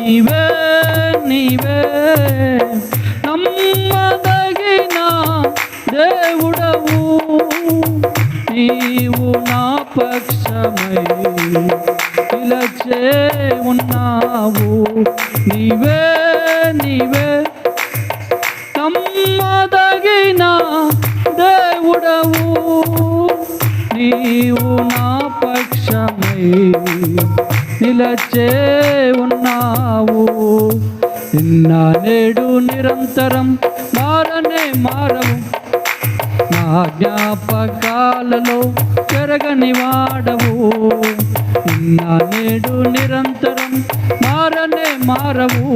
నీవే నీవే నమ్మదగిన దేవుడవు, నీవు నా పక్షమై నిలచే ఉన్నావు. నీవే నీవే నమ్మదగిన దేవుడవు, నీవు నా పక్షమై నిలచే ఉన్నావు. నిన్న నేడు నిరంతరం మారనే మారవు, నా జ్ఞాపకాలలో చెరగని వాడవు. నిన్న నేడు నిరంతరం మారనే మారవు,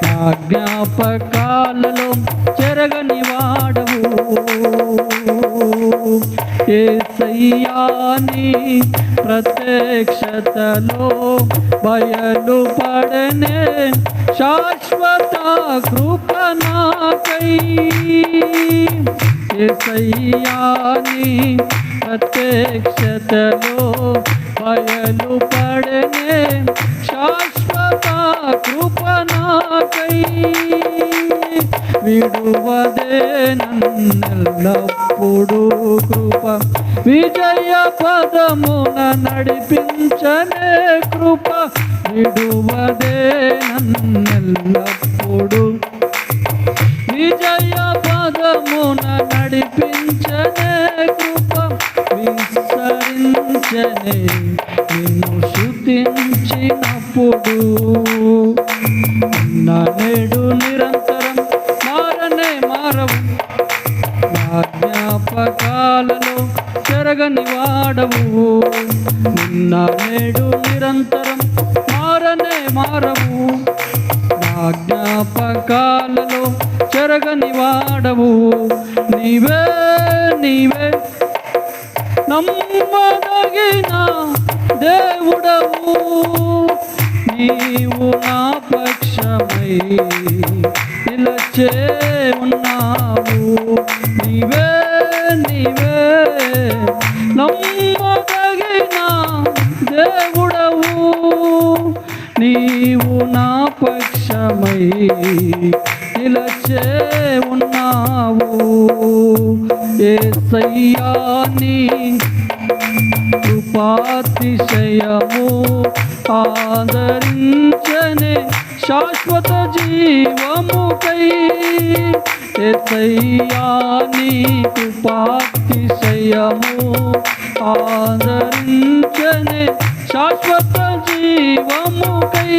నా జ్ఞాపకాలలో చెరగని వాడవు. యేసయ్యా నీ ప్రత్యక్షతలో బయలుపడనే శాశ్వత కృప నాకై. యేసయ్యా నీ ప్రత్యక్షతలో బయలుపడనే శాశ్వత కృప నాకై. విడువదే నన్నెల్లప్పుడు కృప, విజయ పదమున నడిపించనే కృప. విడువదే నన్నెల్లప్పుడు విజయ పదమున నడిపించనే కృప. విస్తరించనే నిన్ను స్తుతించినప్పుడు, నా నేడు నిరంతరం మారనే మారవు, నా జ్ఞాపకాలలో చెరగని వాడవు. నిన్న నేడు నిరంతరం మారనే మారవు, నా జ్ఞాపకాలలో చెరగని వాడవు. నీవే నీవే నమ్మదగిన దేవుడవు, నీవు నా పక్షమై నిలచే ఉన్నావు. నీవే నీవే నమ్మదగిన దేవుడవు, నీవు నా పక్షమై నిలచే ఉన్నావు. యేసయ్యా నీ కృపాతిశయము ఆదరించనే శాశ్వత జీవముకై. యేసయ్యా నీ కృపాతిశయము ఆదరించనే శాశ్వత జీవముకై.